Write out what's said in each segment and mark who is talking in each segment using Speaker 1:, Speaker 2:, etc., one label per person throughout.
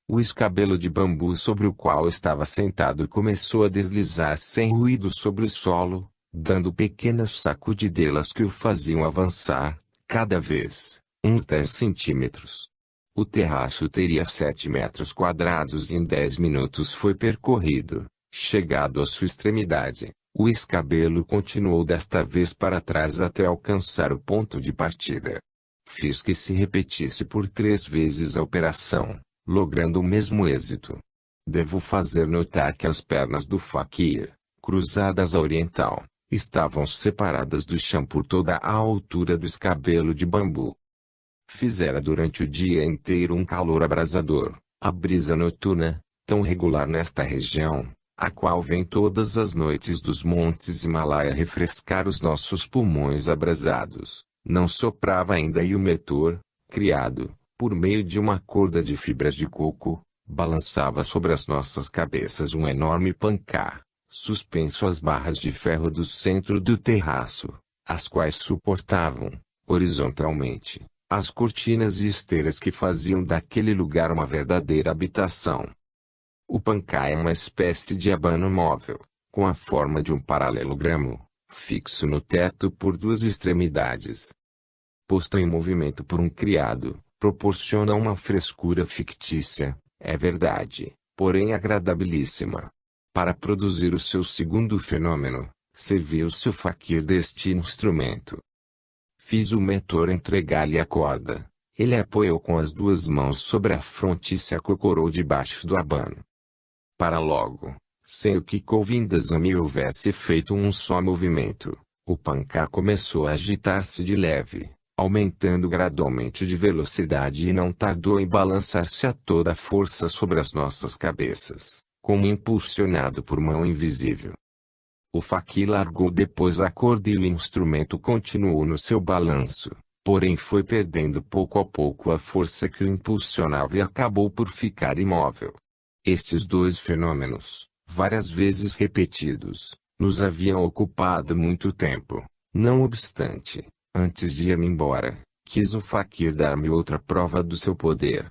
Speaker 1: O escabelo de bambu sobre o qual estava sentado começou a deslizar sem ruído sobre o solo, dando pequenas sacudidelas que o faziam avançar, cada vez, uns 10 centímetros. O terraço teria 7 metros quadrados e em 10 minutos foi percorrido. Chegado à sua extremidade, o escabelo continuou desta vez para trás até alcançar o ponto de partida. Fiz que se repetisse por 3 vezes a operação, logrando o mesmo êxito. Devo fazer notar que as pernas do faquir, cruzadas à oriental, estavam separadas do chão por toda a altura do escabelo de bambu. Fizera durante o dia inteiro um calor abrasador. A brisa noturna, tão regular nesta região, a qual vem todas as noites dos montes Himalaia refrescar os nossos pulmões abrasados, não soprava ainda, e o metor, criado, por meio de uma corda de fibras de coco, balançava sobre as nossas cabeças um enorme pancá, suspenso às barras de ferro do centro do terraço, as quais suportavam, horizontalmente, as cortinas e esteiras que faziam daquele lugar uma verdadeira habitação. O pancá é uma espécie de abano móvel, com a forma de um paralelogramo, fixo no teto por 2 extremidades. Posto em movimento por um criado, proporciona uma frescura fictícia, é verdade, porém agradabilíssima. Para produzir o seu segundo fenômeno, serviu-se o faquir deste instrumento. Fiz o metor entregar-lhe a corda. Ele apoiou com as 2 mãos sobre a fronte e se acocorou debaixo do abano. Para logo, sem o que Govindasamy houvesse feito um só movimento, o pancá começou a agitar-se de leve, aumentando gradualmente de velocidade e não tardou em balançar-se a toda a força sobre as nossas cabeças, como impulsionado por mão invisível. O faquir largou depois a corda e o instrumento continuou no seu balanço, porém foi perdendo pouco a pouco a força que o impulsionava e acabou por ficar imóvel. Estes 2 fenômenos, várias vezes repetidos, nos haviam ocupado muito tempo. Não obstante, antes de ir-me embora, quis o faquir dar-me outra prova do seu poder.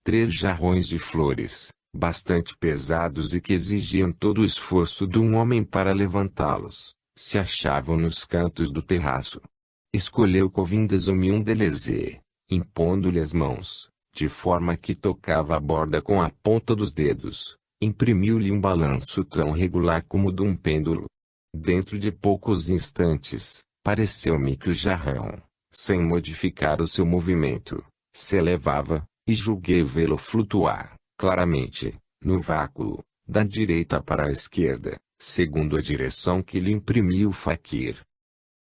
Speaker 1: 3 jarrões de flores, bastante pesados e que exigiam todo o esforço de um homem para levantá-los, se achavam nos cantos do terraço. Escolheu Govindasamy um deles e, impondo-lhe as mãos, de forma que tocava a borda com a ponta dos dedos, imprimiu-lhe um balanço tão regular como o de um pêndulo. Dentro de poucos instantes, pareceu-me que o jarrão, sem modificar o seu movimento, se elevava, e julguei vê-lo flutuar, claramente, no vácuo, da direita para a esquerda, segundo a direção que lhe imprimiu o faquir.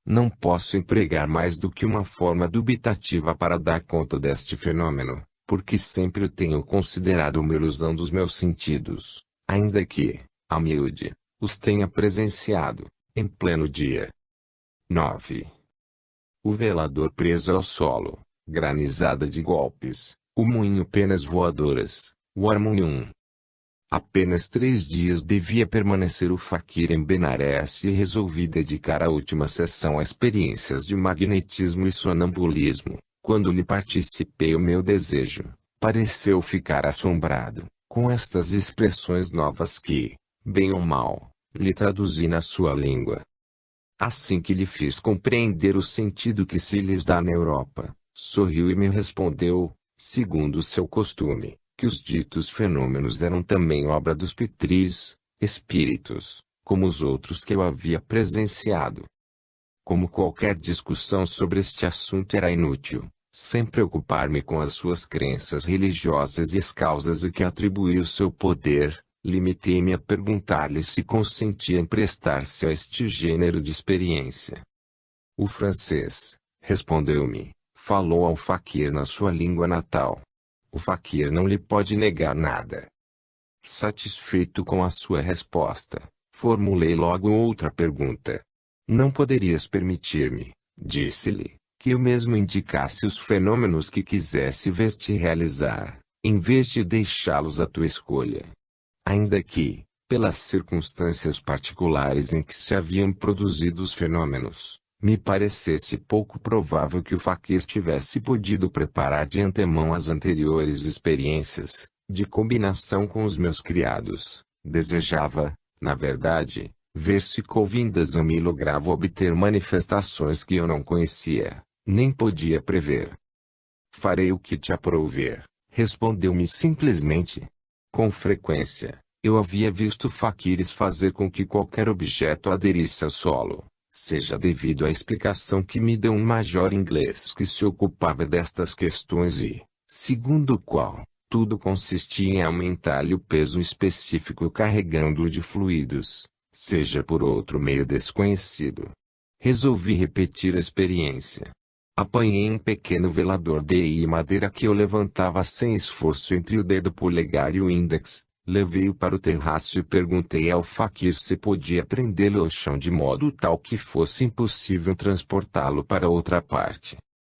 Speaker 1: Não posso empregar mais do que uma forma dubitativa para dar conta deste fenômeno, porque sempre o tenho considerado uma ilusão dos meus sentidos, ainda que, a miúde, os tenha presenciado, em pleno dia. 9. O velador preso ao solo, granizada de golpes, o moinho penas voadoras, o harmonium. Apenas 3 dias devia permanecer o faquir em Benares e resolvi dedicar a última sessão a experiências de magnetismo e sonambulismo. Quando lhe participei o meu desejo, pareceu ficar assombrado, com estas expressões novas que, bem ou mal, lhe traduzi na sua língua. Assim que lhe fiz compreender o sentido que se lhes dá na Europa, sorriu e me respondeu, segundo o seu costume, que os ditos fenômenos eram também obra dos pitris, espíritos, como os outros que eu havia presenciado. Como qualquer discussão sobre este assunto era inútil, sem preocupar-me com as suas crenças religiosas e as causas a que atribuía o seu poder, limitei-me a perguntar-lhe se consentia em prestar-se a este gênero de experiência. O francês, respondeu-me, falou ao faquir na sua língua natal. O faquir não lhe pode negar nada. Satisfeito com a sua resposta, formulei logo outra pergunta. Não poderias permitir-me, disse-lhe, que eu mesmo indicasse os fenômenos que quisesse ver-te realizar, em vez de deixá-los à tua escolha? Ainda que, pelas circunstâncias particulares em que se haviam produzido os fenômenos, Me parecesse pouco provável que o faquir tivesse podido preparar de antemão as anteriores experiências, de combinação com os meus criados. Desejava, na verdade, ver se Govindasan lograva obter manifestações que eu não conhecia, nem podia prever. Farei o que te aprouver, respondeu-me simplesmente. Com frequência, eu havia visto faquires fazer com que qualquer objeto aderisse ao solo, seja devido à explicação que me deu um major inglês que se ocupava destas questões e, segundo o qual, tudo consistia em aumentar-lhe o peso específico carregando-o de fluidos, seja por outro meio desconhecido. Resolvi repetir a experiência. Apanhei um pequeno velador de madeira que eu levantava sem esforço entre o dedo polegar e o índex, levei-o para o terraço e perguntei ao faquir se podia prendê-lo ao chão de modo tal que fosse impossível transportá-lo para outra parte.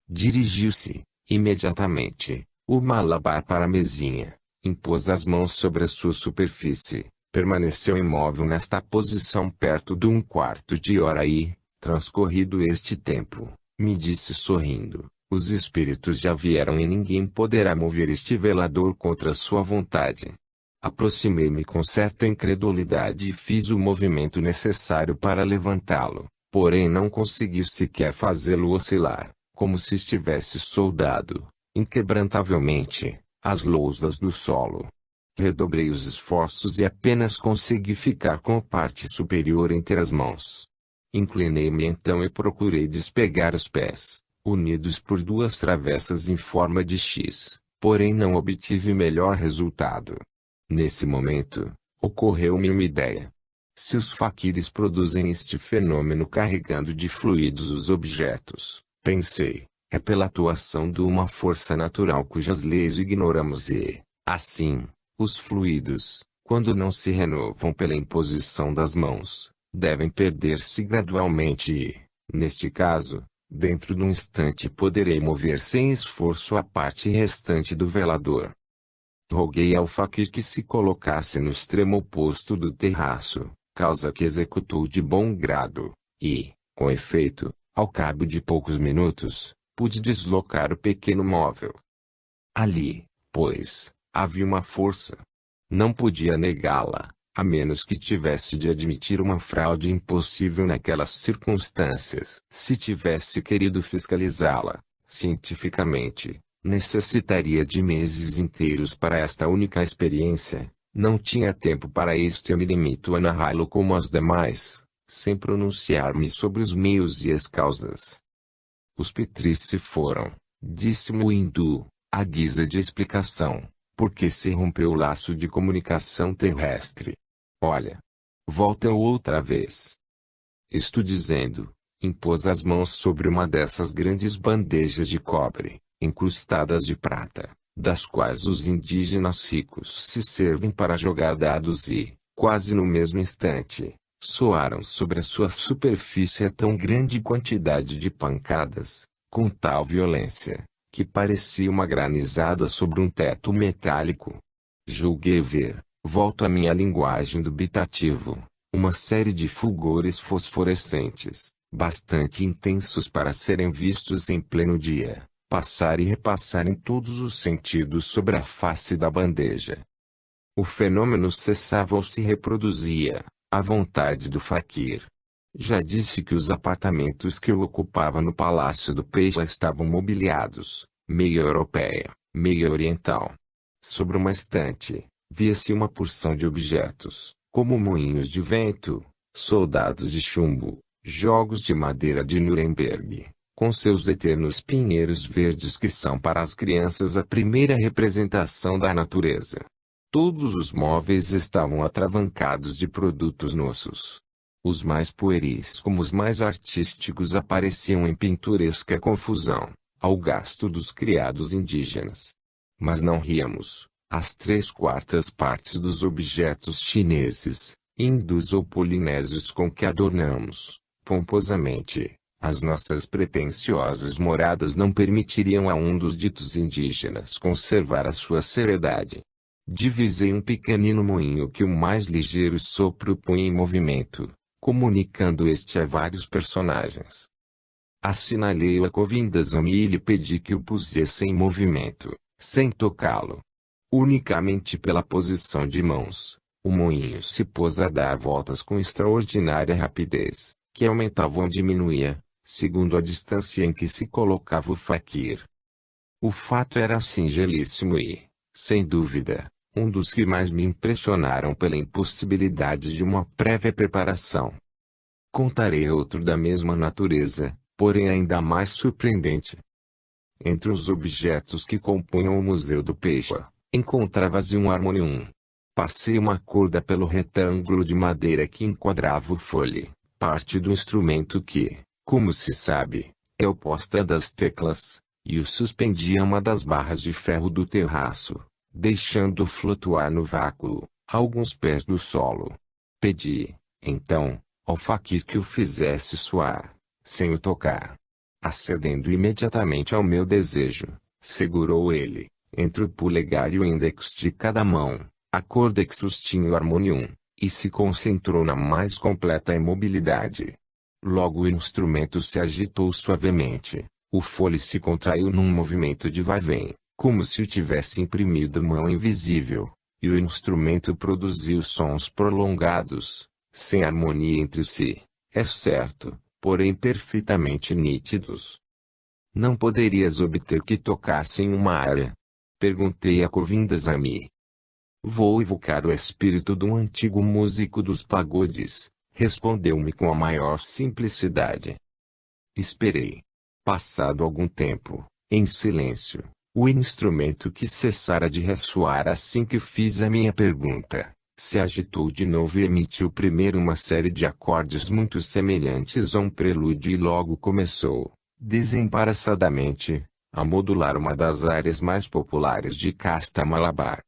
Speaker 1: Dirigiu-se, imediatamente, o malabar para a mesinha, impôs as mãos sobre a sua superfície, permaneceu imóvel nesta posição perto de um quarto de hora e, transcorrido este tempo, me disse sorrindo, os espíritos já vieram e ninguém poderá mover este velador contra sua vontade. Aproximei-me com certa incredulidade e fiz o movimento necessário para levantá-lo, porém não consegui sequer fazê-lo oscilar, como se estivesse soldado, inquebrantavelmente, às lousas do solo. Redobrei os esforços e apenas consegui ficar com a parte superior entre as mãos. Inclinei-me então e procurei despegar os pés, unidos por duas travessas em forma de X, porém não obtive melhor resultado. Nesse momento, ocorreu-me uma ideia. Se os faquires produzem este fenômeno carregando de fluidos os objetos, pensei, é pela atuação de uma força natural cujas leis ignoramos e, assim, os fluidos, quando não se renovam pela imposição das mãos, devem perder-se gradualmente e, neste caso, dentro de um instante poderei mover sem esforço a parte restante do velador. Roguei ao faquir que se colocasse no extremo oposto do terraço, causa que executou de bom grado, e, com efeito, ao cabo de poucos minutos, pude deslocar o pequeno móvel. Ali, pois, havia uma força. Não podia negá-la, a menos que tivesse de admitir uma fraude impossível naquelas circunstâncias. Se tivesse querido fiscalizá-la, cientificamente, necessitaria de meses inteiros para esta única experiência. Não tinha tempo para isto e eu me limito a narrá-lo como as demais, sem pronunciar-me sobre os meios e as causas. Os petris se foram, disse-me o hindu, à guisa de explicação, porque se rompeu o laço de comunicação terrestre. Olha. Voltam outra vez. Estou dizendo, impôs as mãos sobre uma dessas grandes bandejas de cobre, incrustadas de prata, das quais os indígenas ricos se servem para jogar dados e, quase no mesmo instante, soaram sobre a sua superfície a tão grande quantidade de pancadas, com tal violência, que parecia uma granizada sobre um teto metálico. Julguei ver, volto à minha linguagem dubitativo, uma série de fulgores fosforescentes, bastante intensos para serem vistos em pleno dia, passar e repassar em todos os sentidos sobre a face da bandeja. O fenômeno cessava ou se reproduzia, à vontade do faquir. Já disse que os apartamentos que eu ocupava no Palácio do Peixe estavam mobiliados, meio europeia, meio oriental. Sobre uma estante, via-se uma porção de objetos, como moinhos de vento, soldados de chumbo, jogos de madeira de Nuremberg, com seus eternos pinheiros verdes que são para as crianças a primeira representação da natureza. Todos os móveis estavam atravancados de produtos nossos. Os mais pueris como os mais artísticos apareciam em pinturesca confusão, ao gasto dos criados indígenas. Mas não ríamos. As 3/4 partes dos objetos chineses, hindus ou polinésios com que adornamos, pomposamente, as nossas pretensiosas moradas não permitiriam a um dos ditos indígenas conservar a sua seriedade. Divisei um pequenino moinho que o mais ligeiro sopro punha em movimento, comunicando este a vários personagens. Assinalei-o a Govindasamy e lhe pedi que o pusesse em movimento, sem tocá-lo. Unicamente pela posição de mãos, o moinho se pôs a dar voltas com extraordinária rapidez, que aumentava ou diminuía, segundo a distância em que se colocava o faquir. O fato era singelíssimo e, sem dúvida, um dos que mais me impressionaram pela impossibilidade de uma prévia preparação. Contarei outro da mesma natureza, porém ainda mais surpreendente. Entre os objetos que compunham o Museu do Peixe, encontrava-se um harmonium. Passei uma corda pelo retângulo de madeira que enquadrava o fole, parte do instrumento que, como se sabe, é oposta das teclas, e o suspendi a uma das barras de ferro do terraço, deixando-o flutuar no vácuo, a alguns pés do solo. Pedi, então, ao faquir que o fizesse soar, sem o tocar. Acedendo imediatamente ao meu desejo, segurou ele, entre o polegar e o índex de cada mão, a corda que sustinha o harmonium, e se concentrou na mais completa imobilidade. Logo o instrumento se agitou suavemente, o fole se contraiu num movimento de vai-vem, como se o tivesse imprimido mão invisível, e o instrumento produziu sons prolongados, sem harmonia entre si, é certo, porém perfeitamente nítidos. Não poderias obter que tocassem uma área? Perguntei a Govindasamy. Vou evocar o espírito de um antigo músico dos pagodes, respondeu-me com a maior simplicidade. Esperei. Passado algum tempo, em silêncio, o instrumento que cessara de ressoar assim que fiz a minha pergunta, se agitou de novo e emitiu primeiro uma série de acordes muito semelhantes a um prelúdio e logo começou, desembaraçadamente, a modular uma das áreas mais populares de casta malabar.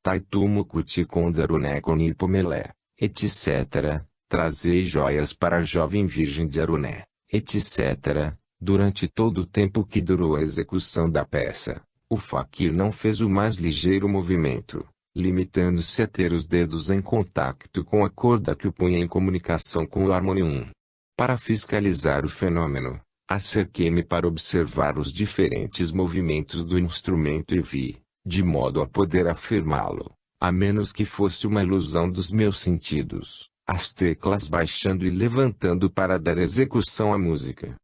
Speaker 1: Taitumo Kuti Kondarunekoni Pomelé, etc., trazei joias para a jovem virgem de Aruné, etc., durante todo o tempo que durou a execução da peça, o faquir não fez o mais ligeiro movimento, limitando-se a ter os dedos em contato com a corda que o punha em comunicação com o harmonium. Para fiscalizar o fenômeno, acerquei-me para observar os diferentes movimentos do instrumento e vi, de modo a poder afirmá-lo, a menos que fosse uma ilusão dos meus sentidos, as teclas baixando e levantando para dar execução à música.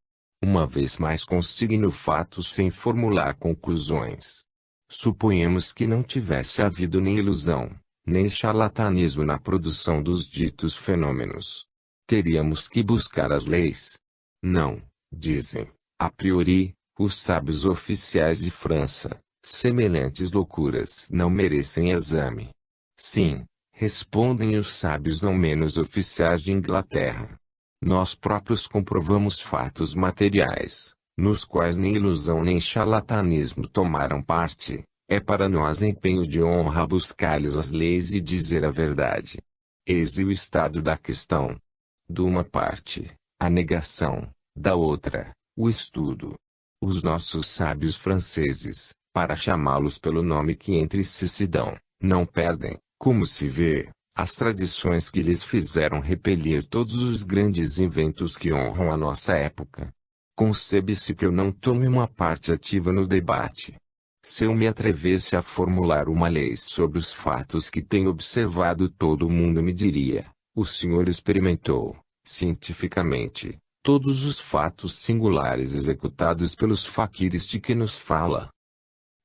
Speaker 1: Uma vez mais consigno o fato sem formular conclusões. Suponhamos que não tivesse havido nem ilusão, nem charlatanismo na produção dos ditos fenômenos. Teríamos que buscar as leis. Não, dizem, a priori, os sábios oficiais de França, semelhantes loucuras não merecem exame. Sim, respondem os sábios não menos oficiais de Inglaterra. Nós próprios comprovamos fatos materiais, nos quais nem ilusão nem charlatanismo tomaram parte. É para nós empenho de honra buscar-lhes as leis e dizer a verdade. Eis o estado da questão. De uma parte, a negação, da outra, o estudo. Os nossos sábios franceses, para chamá-los pelo nome que entre si se dão, não perdem, como se vê, as tradições que lhes fizeram repelir todos os grandes inventos que honram a nossa época. Concebe-se que eu não tome uma parte ativa no debate. Se eu me atrevesse a formular uma lei sobre os fatos que tenho observado, todo mundo me diria: o senhor experimentou, cientificamente, todos os fatos singulares executados pelos faquires de que nos fala.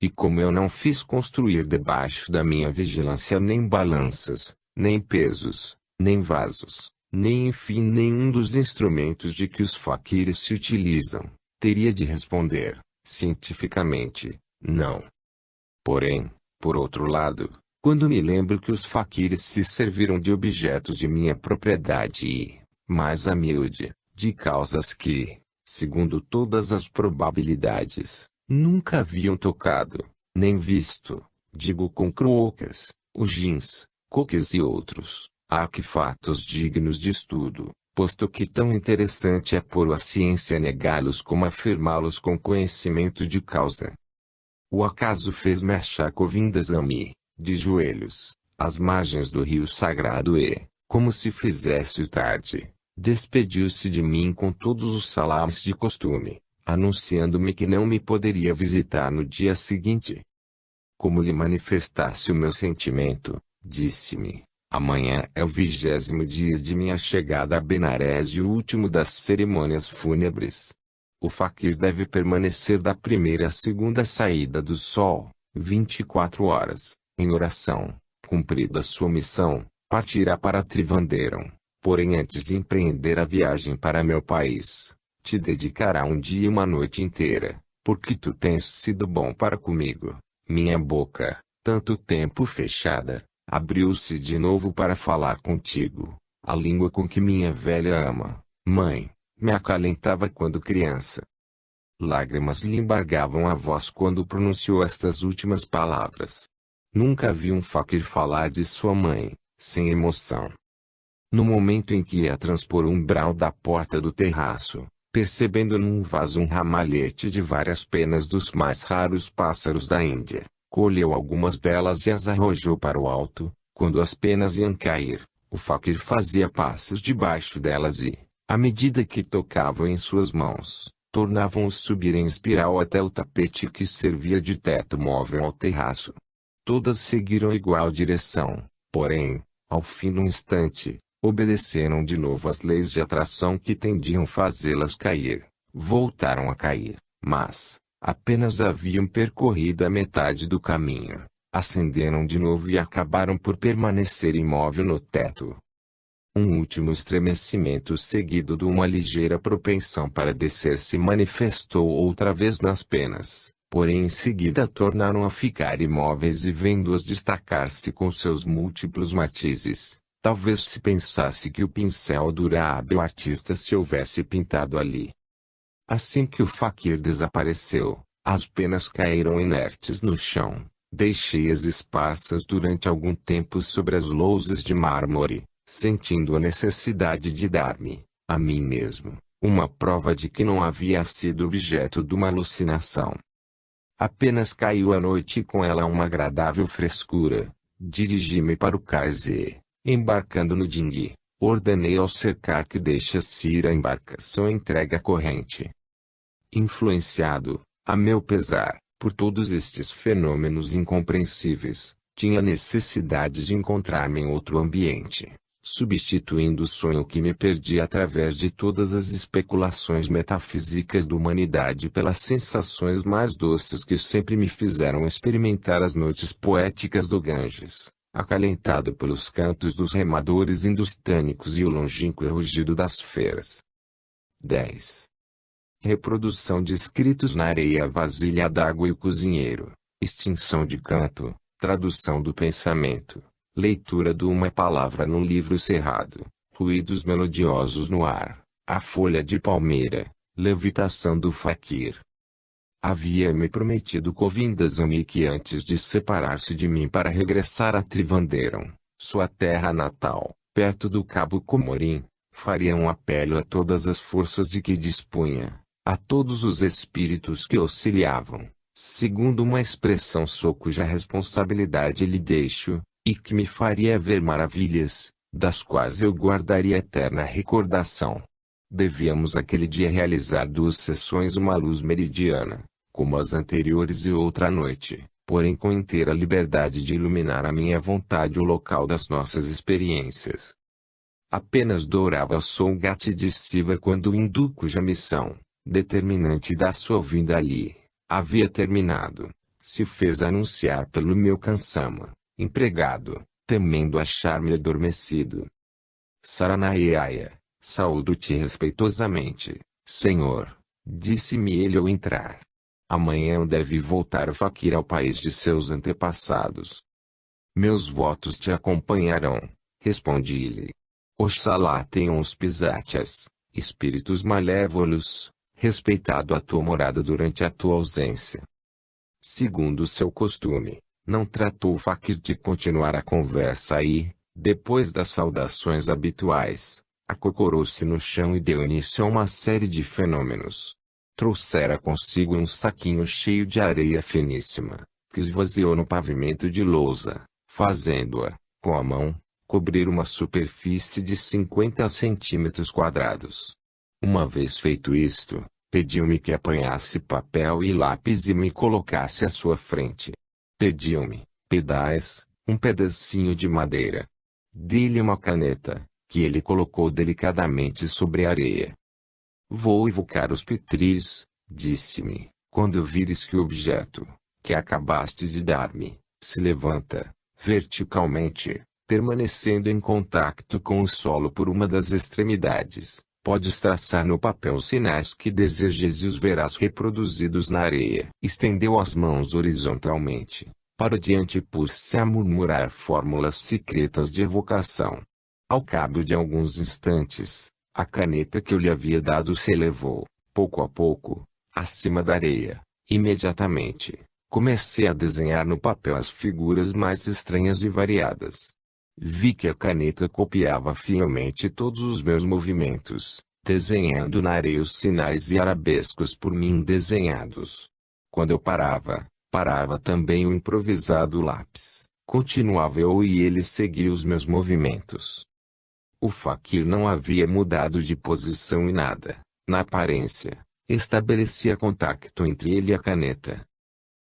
Speaker 1: E como eu não fiz construir debaixo da minha vigilância nem balanças, nem pesos, nem vasos, nem enfim nenhum dos instrumentos de que os faquires se utilizam, teria de responder, cientificamente, não. Porém, por outro lado, quando me lembro que os faquires se serviram de objetos de minha propriedade e, mais a miúde, de causas que, segundo todas as probabilidades, nunca haviam tocado, nem visto, digo com Croocas, Huygens, Coques e outros, há que fatos dignos de estudo, posto que tão interessante é pôr a ciência negá-los como afirmá-los com conhecimento de causa. O acaso fez-me achar Govindasamy, de joelhos, às margens do rio sagrado e, como se fizesse tarde, Despediu-se de mim com todos os salames de costume, anunciando-me que não me poderia visitar no dia seguinte. Como lhe manifestasse o meu sentimento, disse-me: amanhã é o 20º dia de minha chegada a Benarés e o último das cerimônias fúnebres. O faquir deve permanecer da primeira à segunda saída do sol, 24 horas, em oração. Cumprida sua missão, partirá para Trivandrum. Porém, antes de empreender a viagem para meu país, te dedicará um dia e uma noite inteira, porque tu tens sido bom para comigo. Minha boca, tanto tempo fechada, abriu-se de novo para falar contigo. A língua com que minha velha ama, mãe, me acalentava quando criança. Lágrimas lhe embargavam a voz quando pronunciou estas últimas palavras. Nunca vi um faquir falar de sua mãe, sem emoção. No momento em que ia transpor o umbral da porta do terraço, percebendo num vaso um ramalhete de várias penas dos mais raros pássaros da Índia, colheu algumas delas e as arrojou para o alto. Quando as penas iam cair, o faquir fazia passos debaixo delas e, à medida que tocavam em suas mãos, tornavam-os subir em espiral até o tapete que servia de teto móvel ao terraço. Todas seguiram igual direção, porém, ao fim de um instante, obedeceram de novo às leis de atração que tendiam fazê-las cair. Voltaram a cair, mas, apenas haviam percorrido a metade do caminho, ascenderam de novo e acabaram por permanecer imóvel no teto. Um último estremecimento seguido de uma ligeira propensão para descer se manifestou outra vez nas penas, porém em seguida tornaram a ficar imóveis e vendo-as destacar-se com seus múltiplos matizes. Talvez se pensasse que o pincel do hábil artista se houvesse pintado ali. Assim que o faquir desapareceu, as penas caíram inertes no chão. Deixei-as esparsas durante algum tempo sobre as lousas de mármore, sentindo a necessidade de dar-me, a mim mesmo, uma prova de que não havia sido objeto de uma alucinação. Apenas caiu a noite e com ela uma agradável frescura. Dirigi-me para o cais e, embarcando no dinghy, ordenei ao cercar que deixasse ir a embarcação entregue à corrente. Influenciado, a meu pesar, por todos estes fenômenos incompreensíveis, tinha necessidade de encontrar-me em outro ambiente, substituindo o sonho que me perdi através de todas as especulações metafísicas da humanidade pelas sensações mais doces que sempre me fizeram experimentar as noites poéticas do Ganges, acalentado pelos cantos dos remadores hindustânicos e o longínquo rugido das feras. 10. Reprodução de escritos na areia, vasilha d'água e o cozinheiro, extinção de canto, tradução do pensamento, leitura de uma palavra num livro cerrado, ruídos melodiosos no ar, a folha de palmeira, levitação do faquir. Havia-me prometido Govindasamy que antes de separar-se de mim para regressar a Trivandrum, sua terra natal, perto do Cabo Comorim, faria um apelo a todas as forças de que dispunha, a todos os espíritos que auxiliavam, segundo uma expressão sua cuja responsabilidade lhe deixo, e que me faria ver maravilhas, das quais eu guardaria eterna recordação. Devíamos aquele dia realizar 2 sessões, uma luz meridiana, como as anteriores e outra à noite, porém com inteira liberdade de iluminar a minha vontade o local das nossas experiências. Apenas dourava o sol Gati de Siva quando o hindu cuja missão, determinante da sua vinda ali, havia terminado, se fez anunciar pelo meu Kansama, empregado, temendo achar-me adormecido. Saranayaya, saúdo-te respeitosamente, senhor, disse-me ele ao entrar. Amanhã deve voltar o faquir ao país de seus antepassados. Meus votos te acompanharão, respondi-lhe. Oxalá tenham os Pisachas, espíritos malévolos, respeitado a tua morada durante a tua ausência. Segundo seu costume, não tratou o faquir de continuar a conversa e, depois das saudações habituais, acocorou-se no chão e deu início a uma série de fenômenos. Trouxera consigo um saquinho cheio de areia finíssima, que esvaziou no pavimento de lousa, fazendo-a, com a mão, cobrir uma superfície de 50 centímetros quadrados. Uma vez feito isto, pediu-me que apanhasse papel e lápis e me colocasse à sua frente. Pediu-me, pedais, um pedacinho de madeira. Dei-lhe uma caneta, que ele colocou delicadamente sobre a areia. Vou evocar os petris, disse-me, quando vires que o objeto, que acabaste de dar-me, se levanta, verticalmente, permanecendo em contato com o solo por uma das extremidades. Podes traçar no papel os sinais que desejes e os verás reproduzidos na areia. Estendeu as mãos horizontalmente, para diante e pôs-se a murmurar fórmulas secretas de evocação. Ao cabo de alguns instantes, a caneta que eu lhe havia dado se elevou, pouco a pouco, acima da areia. Imediatamente, comecei a desenhar no papel as figuras mais estranhas e variadas. Vi que a caneta copiava fielmente todos os meus movimentos, desenhando na areia os sinais e arabescos por mim desenhados. Quando eu parava também o improvisado lápis. Continuava eu e ele seguia os meus movimentos. O faquir não havia mudado de posição e nada, na aparência, estabelecia contato entre ele e a caneta.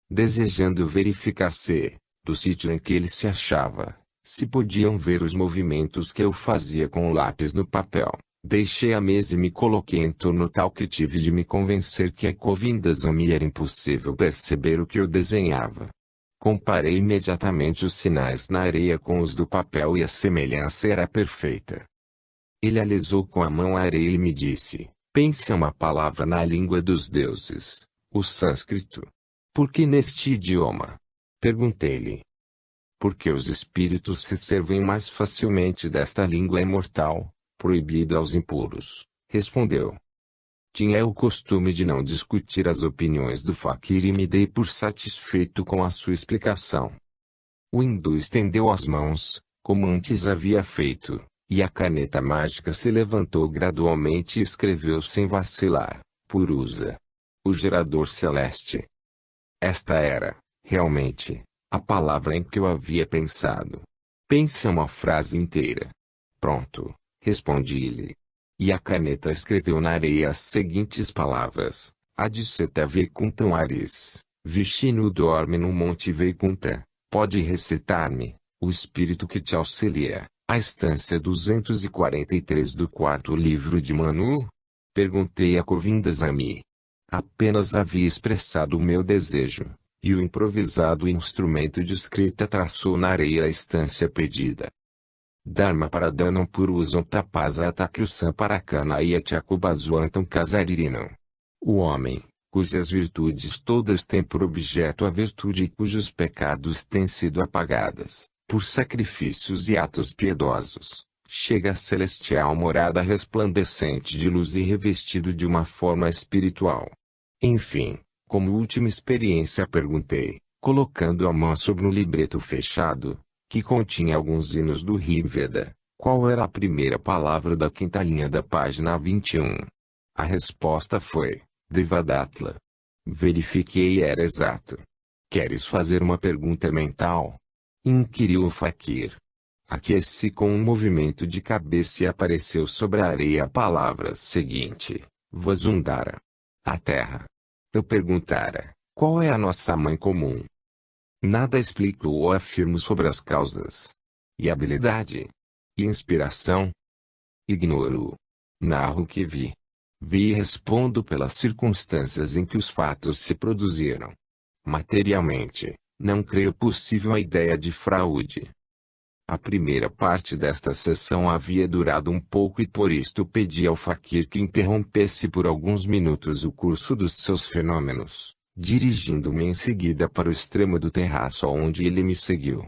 Speaker 1: Desejando verificar se, do sítio em que ele se achava, se podiam ver os movimentos que eu fazia com o lápis no papel, deixei a mesa e me coloquei em torno tal que tive de me convencer que a Govindasamy era impossível perceber o que eu desenhava. Comparei imediatamente os sinais na areia com os do papel e a semelhança era perfeita. Ele alisou com a mão a areia e me disse, pensa uma palavra na língua dos deuses, o sânscrito. Por que neste idioma? Perguntei-lhe. Porque os espíritos se servem mais facilmente desta língua imortal, proibida aos impuros, respondeu. Tinha o costume de não discutir as opiniões do faquir e me dei por satisfeito com a sua explicação. O hindu estendeu as mãos, como antes havia feito, e a caneta mágica se levantou gradualmente e escreveu sem vacilar, Purusa, o gerador celeste. Esta era, realmente, a palavra em que eu havia pensado. Pensa uma frase inteira. Pronto, respondi-lhe. E a caneta escreveu na areia as seguintes palavras. Adiceta Vaikuntham Aris, Vishnu dorme no Monte Vaikunta. Pode recitar-me, o espírito que te auxilia, a estância 243 do quarto livro de Manu? Perguntei a Govindasamy. Apenas havia expressado o meu desejo. E o improvisado instrumento de escrita traçou na areia a estância pedida. Dharma Paradanam Purusam Tapasa Atakyusam Parakanayati Akubasuantam Kasaririnam. O homem, cujas virtudes todas têm por objeto a virtude e cujos pecados têm sido apagadas, por sacrifícios e atos piedosos, chega à celestial morada resplandecente de luz e revestido de uma forma espiritual. Enfim, como última experiência perguntei, colocando a mão sobre um livreto fechado, que continha alguns hinos do Rigveda, qual era a primeira palavra da quinta linha da página 21. A resposta foi, Devadatla. Verifiquei e era exato. Queres fazer uma pergunta mental? Inquiriu o faquir. Aqueci com um movimento de cabeça e apareceu sobre a areia a palavra seguinte, Vasundhara. A terra. Eu perguntara, qual é a nossa mãe comum? Nada explico ou afirmo sobre as causas. E habilidade? E inspiração? Ignoro. Narro o que vi. Vi e respondo pelas circunstâncias em que os fatos se produziram. Materialmente, não creio possível a ideia de fraude. A primeira parte desta sessão havia durado um pouco e por isto pedi ao faquir que interrompesse por alguns minutos o curso dos seus fenômenos, dirigindo-me em seguida para o extremo do terraço onde ele me seguiu.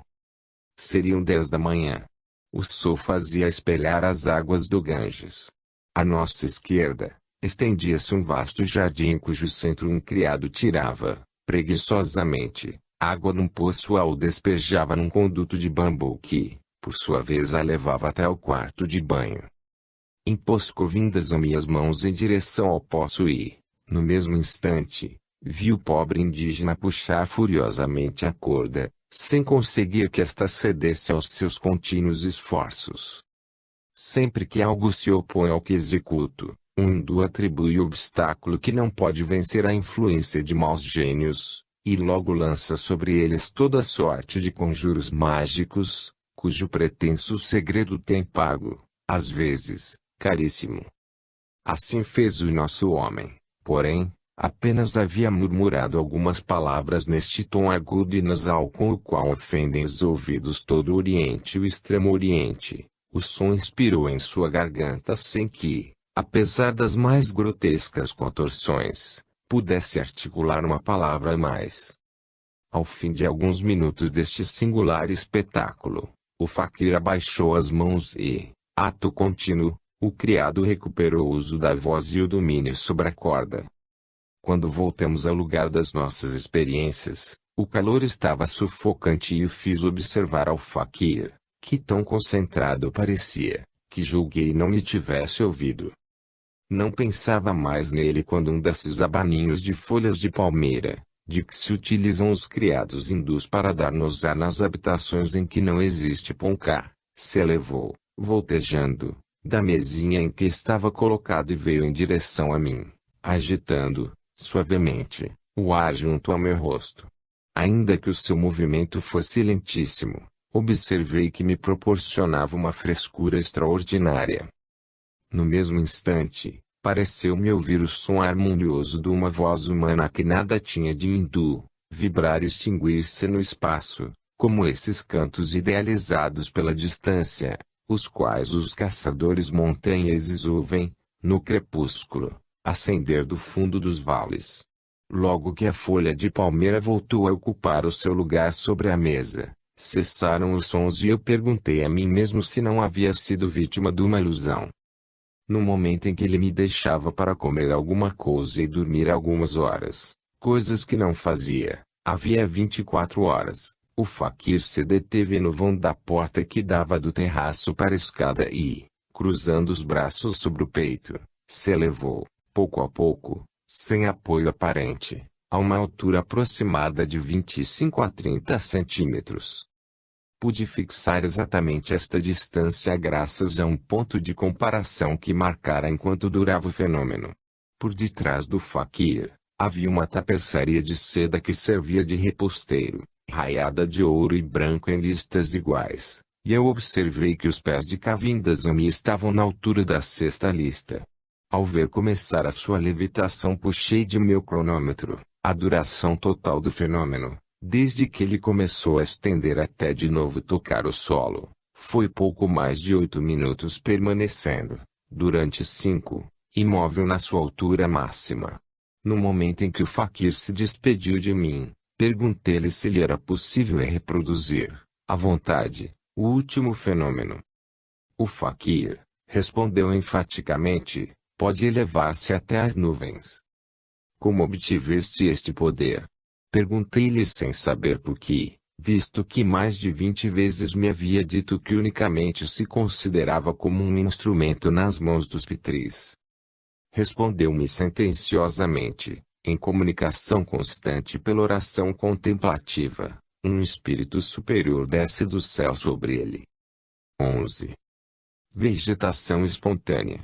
Speaker 1: Seriam 10 da manhã. O sol fazia espelhar as águas do Ganges. À nossa esquerda, estendia-se um vasto jardim cujo centro um criado tirava, preguiçosamente, água num poço ou despejava num conduto de bambu que, por sua vez a levava até o quarto de banho. Impôs Govindasamy as mãos em direção ao poço e, no mesmo instante, vi o pobre indígena puxar furiosamente a corda, sem conseguir que esta cedesse aos seus contínuos esforços. Sempre que algo se opõe ao que executo, um hindu atribui o obstáculo que não pode vencer à influência de maus gênios, e logo lança sobre eles toda sorte de conjuros mágicos, cujo pretenso segredo tem pago, às vezes, caríssimo. Assim fez o nosso homem, porém, apenas havia murmurado algumas palavras neste tom agudo e nasal com o qual ofendem os ouvidos todo o Oriente e o Extremo Oriente. O som expirou em sua garganta sem que, apesar das mais grotescas contorções, pudesse articular uma palavra a mais. Ao fim de alguns minutos deste singular espetáculo, o faquir abaixou as mãos e, ato contínuo, o criado recuperou o uso da voz e o domínio sobre a corda. Quando voltamos ao lugar das nossas experiências, o calor estava sufocante e eu fiz observar ao faquir, que tão concentrado parecia, que julguei não me tivesse ouvido. Não pensava mais nele quando um desses abaninhos de folhas de palmeira, de que se utilizam os criados hindus para dar-nos ar nas habitações em que não existe ponká, se elevou, voltejando, da mesinha em que estava colocado e veio em direção a mim, agitando, suavemente, o ar junto ao meu rosto. Ainda que o seu movimento fosse lentíssimo, observei que me proporcionava uma frescura extraordinária. No mesmo instante, pareceu-me ouvir o som harmonioso de uma voz humana que nada tinha de hindu, vibrar e extinguir-se no espaço, como esses cantos idealizados pela distância, os quais os caçadores montanheses ouvem, no crepúsculo, ascender do fundo dos vales. Logo que a folha de palmeira voltou a ocupar o seu lugar sobre a mesa, cessaram os sons e eu perguntei a mim mesmo se não havia sido vítima de uma ilusão. No momento em que ele me deixava para comer alguma coisa e dormir algumas horas, coisas que não fazia, havia 24 horas, o faquir se deteve no vão da porta que dava do terraço para a escada e, cruzando os braços sobre o peito, se elevou, pouco a pouco, sem apoio aparente, a uma altura aproximada de 25 a 30 centímetros. Pude fixar exatamente esta distância graças a um ponto de comparação que marcara enquanto durava o fenômeno. Por detrás do faquir, havia uma tapeçaria de seda que servia de reposteiro, raiada de ouro e branco em listas iguais, e eu observei que os pés de Kavindasamy estavam na altura da sexta lista. Ao ver começar a sua levitação puxei de meu cronômetro, a duração total do fenômeno. Desde que ele começou a estender até de novo tocar o solo, foi pouco mais de 8 minutos permanecendo, durante 5, imóvel na sua altura máxima. No momento em que o faquir se despediu de mim, perguntei-lhe se lhe era possível reproduzir, à vontade, o último fenômeno. O faquir, respondeu enfaticamente, pode elevar-se até as nuvens. Como obtiveste este poder? Perguntei-lhe sem saber por quê, visto que mais de 20 vezes me havia dito que unicamente se considerava como um instrumento nas mãos dos pitris. Respondeu-me sentenciosamente, em comunicação constante pela oração contemplativa, um espírito superior desce do céu sobre ele. 11. Vegetação espontânea.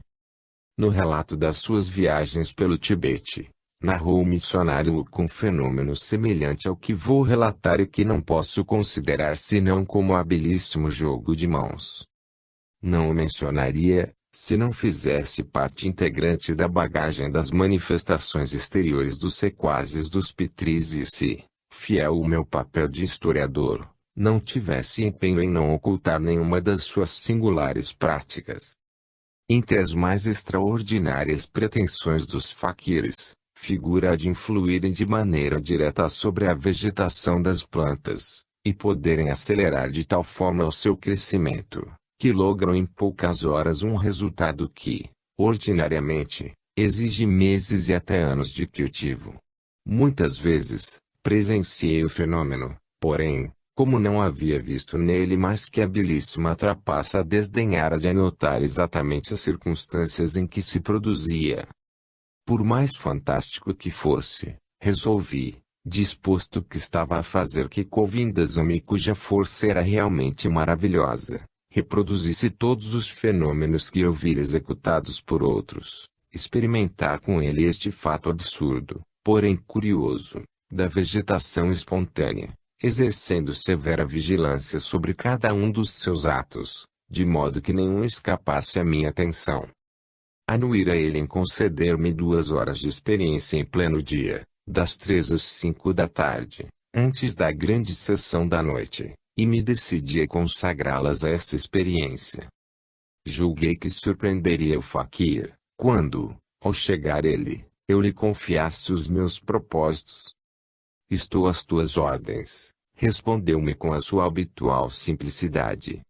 Speaker 1: No relato das suas viagens pelo Tibete, narrou o missionário com um fenômeno semelhante ao que vou relatar e que não posso considerar senão como habilíssimo jogo de mãos. Não o mencionaria, se não fizesse parte integrante da bagagem das manifestações exteriores dos sequazes dos pitris e se, fiel ao meu papel de historiador, não tivesse empenho em não ocultar nenhuma das suas singulares práticas. Entre as mais extraordinárias pretensões dos faquires, figura a de influírem de maneira direta sobre a vegetação das plantas, e poderem acelerar de tal forma o seu crescimento, que logram em poucas horas um resultado que, ordinariamente, exige meses e até anos de cultivo. Muitas vezes, presenciei o fenômeno, porém, como não havia visto nele mais que habilíssima trapaça, desdenhara de anotar exatamente as circunstâncias em que se produzia. Por mais fantástico que fosse, resolvi, disposto que estava a fazer que Govindasamy, cuja força era realmente maravilhosa, reproduzisse todos os fenômenos que eu vira executados por outros, experimentar com ele este fato absurdo, porém curioso, da vegetação espontânea, exercendo severa vigilância sobre cada um dos seus atos, de modo que nenhum escapasse à minha atenção. Anuíra ele em conceder-me 2 horas de experiência em pleno dia, das 3 às 5 da tarde, antes da grande sessão da noite, e me decidi a consagrá-las a essa experiência. Julguei que surpreenderia o faquir, quando, ao chegar ele, eu lhe confiasse os meus propósitos. Estou às tuas ordens, respondeu-me com a sua habitual simplicidade.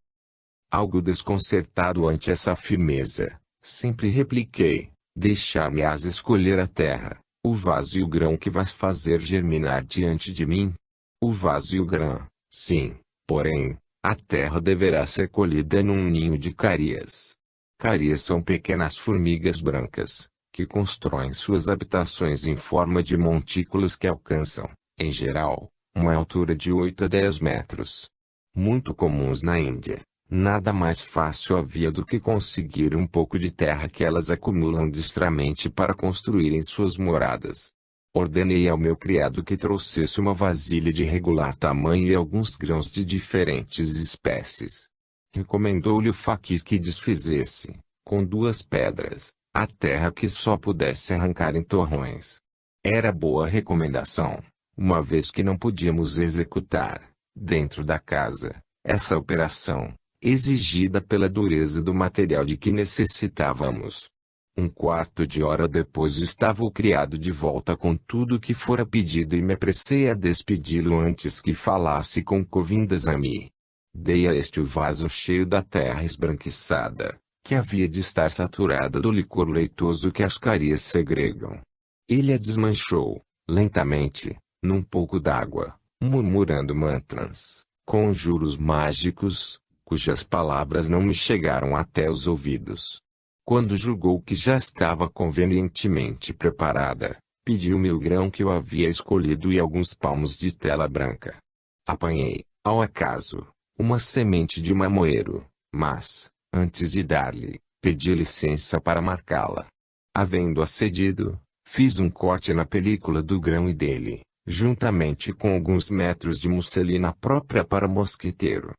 Speaker 1: Algo desconcertado ante essa firmeza, sempre repliquei: deixar-me-ás escolher a terra, o vaso e o grão que vais fazer germinar diante de mim? O vaso e o grão, sim, porém, a terra deverá ser colhida num ninho de carias. Carias são pequenas formigas brancas, que constroem suas habitações em forma de montículos que alcançam, em geral, uma altura de 8 a 10 metros. Muito comuns na Índia. Nada mais fácil havia do que conseguir um pouco de terra que elas acumulam distramente para construírem suas moradas. Ordenei ao meu criado que trouxesse uma vasilha de regular tamanho e alguns grãos de diferentes espécies. Recomendou-lhe o faquir que desfizesse, com 2 pedras, a terra que só pudesse arrancar em torrões. Era boa recomendação, uma vez que não podíamos executar, dentro da casa, essa operação, exigida pela dureza do material de que necessitávamos. 1/4 de hora depois estava o criado de volta com tudo o que fora pedido e me apressei a despedi-lo antes que falasse com Govindasamy. Dei a este o vaso cheio da terra esbranquiçada, que havia de estar saturada do licor leitoso que as carias segregam. Ele a desmanchou, lentamente, num pouco d'água, murmurando mantras, conjuros mágicos, cujas palavras não me chegaram até os ouvidos. Quando julgou que já estava convenientemente preparada, pediu-me o grão que eu havia escolhido e alguns palmos de tela branca. Apanhei, ao acaso, uma semente de mamoeiro, mas, antes de dar-lhe, pedi licença para marcá-la. Havendo-a cedido, fiz um corte na película do grão e dele, juntamente com alguns metros de musselina própria para mosquiteiro.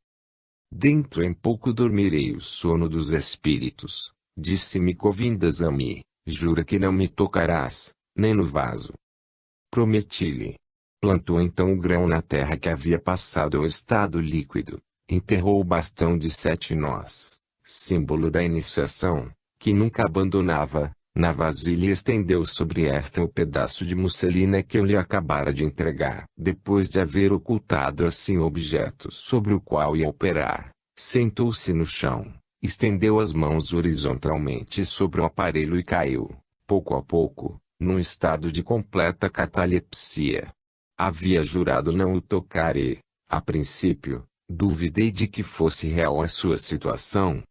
Speaker 1: Dentro em pouco dormirei o sono dos espíritos, disse-me Govindasamy, jura que não me tocarás, nem no vaso. Prometi-lhe. Plantou então o grão na terra que havia passado ao estado líquido, enterrou o bastão de 7 nós, símbolo da iniciação, que nunca abandonava, na vasilha e estendeu sobre esta o pedaço de musselina que eu lhe acabara de entregar. Depois de haver ocultado assim o objeto sobre o qual ia operar, sentou-se no chão, estendeu as mãos horizontalmente sobre o aparelho e caiu, pouco a pouco, num estado de completa catalepsia. Havia jurado não o tocar e, a princípio, duvidei de que fosse real a sua situação.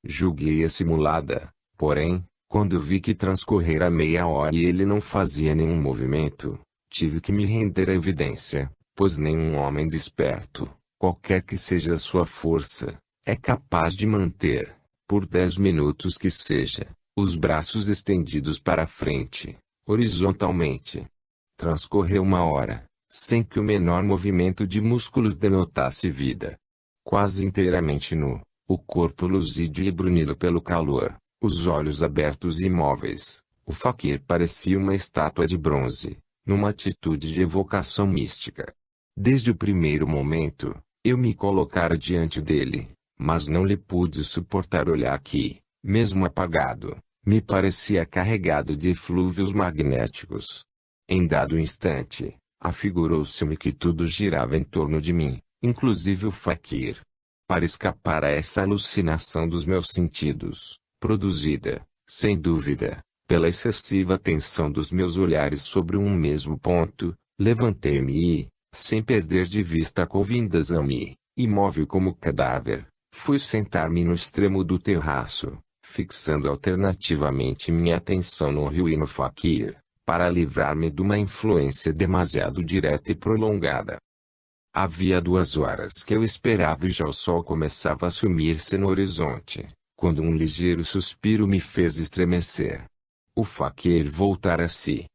Speaker 1: Julguei-a simulada, porém, quando vi que transcorrera meia hora e ele não fazia nenhum movimento, tive que me render à evidência, pois nenhum homem desperto, qualquer que seja a sua força, é capaz de manter, por 10 minutos que seja, os braços estendidos para a frente, horizontalmente. Transcorreu 1 hora, sem que o menor movimento de músculos denotasse vida. Quase inteiramente nu, o corpo luzídio e brunido pelo calor, os olhos abertos e imóveis, o faquir parecia uma estátua de bronze, numa atitude de evocação mística. Desde o primeiro momento, eu me colocara diante dele, mas não lhe pude suportar olhar que, mesmo apagado, me parecia carregado de eflúvios magnéticos. Em dado instante, afigurou-se-me que tudo girava em torno de mim, inclusive o faquir. Para escapar a essa alucinação dos meus sentidos, produzida, sem dúvida, pela excessiva tensão dos meus olhares sobre um mesmo ponto, levantei-me e, sem perder de vista Govindasamy, imóvel como cadáver, fui sentar-me no extremo do terraço, fixando alternativamente minha atenção no rio e no faquir, para livrar-me de uma influência demasiado direta e prolongada. Havia 2 horas que eu esperava e já o sol começava a sumir-se no horizonte, quando um ligeiro suspiro me fez estremecer. O faquir voltara a si.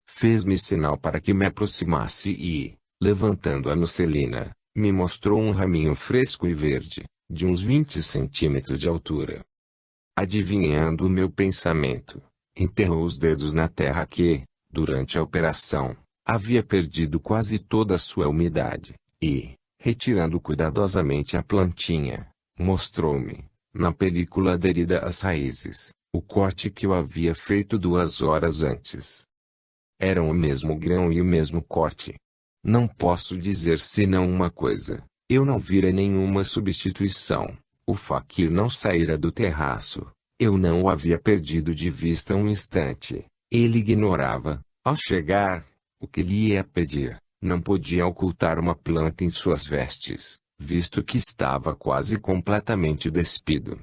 Speaker 1: Fez-me sinal para que me aproximasse e, levantando a musselina, me mostrou um raminho fresco e verde, de uns 20 centímetros de altura. Adivinhando o meu pensamento, enterrou os dedos na terra que, durante a operação, havia perdido quase toda a sua umidade, e, retirando cuidadosamente a plantinha, mostrou-me, na película aderida às raízes, o corte que eu havia feito 2 horas antes. Eram o mesmo grão e o mesmo corte. Não posso dizer senão uma coisa: eu não vira nenhuma substituição. O faquir não saíra do terraço. Eu não o havia perdido de vista um instante. Ele ignorava, ao chegar, o que lhe ia pedir. Não podia ocultar uma planta em suas vestes, visto que estava quase completamente despido.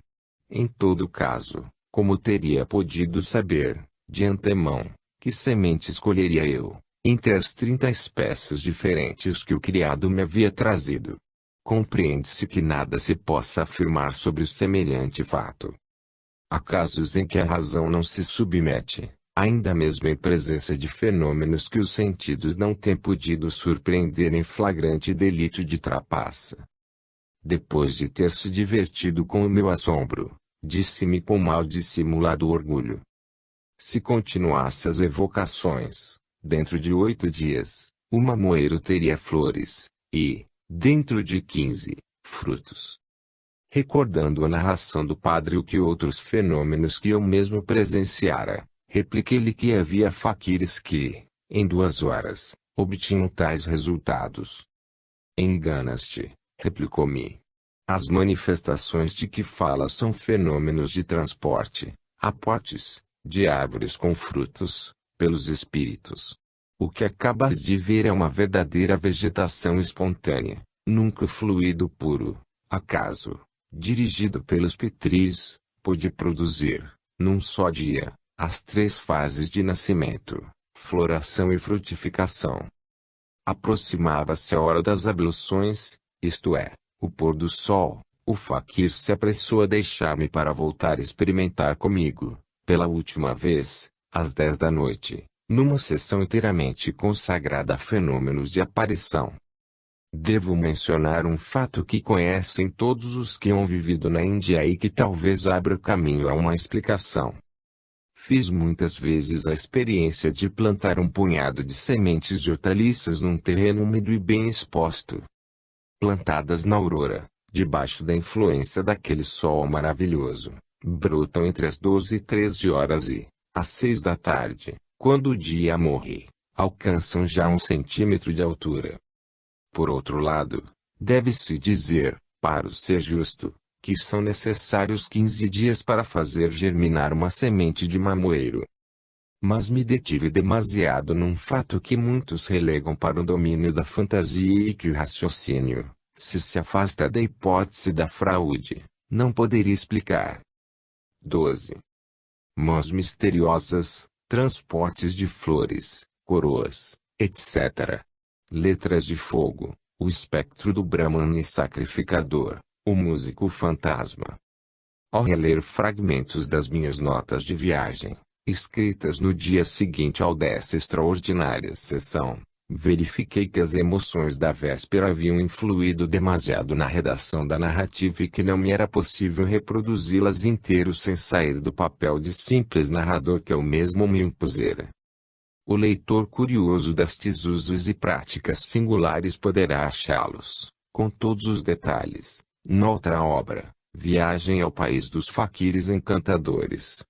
Speaker 1: Em todo caso, como teria podido saber, de antemão, que semente escolheria eu, entre as 30 espécies diferentes que o criado me havia trazido? Compreende-se que nada se possa afirmar sobre semelhante fato. Há casos em que a razão não se submete, ainda mesmo em presença de fenômenos que os sentidos não têm podido surpreender em flagrante delito de trapaça. Depois de ter se divertido com o meu assombro, disse-me com mal dissimulado orgulho: se continuasse as evocações, dentro de 8 dias, o mamoeiro teria flores, e, dentro de 15, frutos. Recordando a narração do padre e que outros fenômenos que eu mesmo presenciara, repliquei-lhe que havia faquires que, em 2 horas, obtinham tais resultados. Enganas-te, replicou-me. As manifestações de que falas são fenômenos de transporte, aportes, de árvores com frutos, pelos espíritos. O que acabas de ver é uma verdadeira vegetação espontânea, nunca fluido puro, acaso, dirigido pelos petris, pôde produzir, num só dia, as 3 fases de nascimento, floração e frutificação. Aproximava-se a hora das abluções, isto é, o pôr do sol. O faquir se apressou a deixar-me para voltar a experimentar comigo, pela última vez, às 10 da noite, numa sessão inteiramente consagrada a fenômenos de aparição. Devo mencionar um fato que conhecem todos os que hão vivido na Índia e que talvez abra caminho a uma explicação. Fiz muitas vezes a experiência de plantar um punhado de sementes de hortaliças num terreno úmido e bem exposto. Plantadas na aurora, debaixo da influência daquele sol maravilhoso, brotam entre as 12 e 13 horas e, às 6 da tarde, quando o dia morre, alcançam já 1 centímetro de altura. Por outro lado, deve-se dizer, para o ser justo, que são necessários 15 dias para fazer germinar uma semente de mamoeiro. Mas me detive demasiado num fato que muitos relegam para o domínio da fantasia e que o raciocínio, se afasta da hipótese da fraude, não poderia explicar. 12. Mãos misteriosas, transportes de flores, coroas, etc. Letras de fogo, o espectro do Brahmane sacrificador, o músico fantasma. Ao reler fragmentos das minhas notas de viagem, escritas no dia seguinte ao dessa extraordinária sessão, verifiquei que as emoções da véspera haviam influído demasiado na redação da narrativa e que não me era possível reproduzi-las inteiros sem sair do papel de simples narrador que eu mesmo me impusera. O leitor curioso destes usos e práticas singulares poderá achá-los, com todos os detalhes, noutra obra, Viagem ao País dos Faquires Encantadores.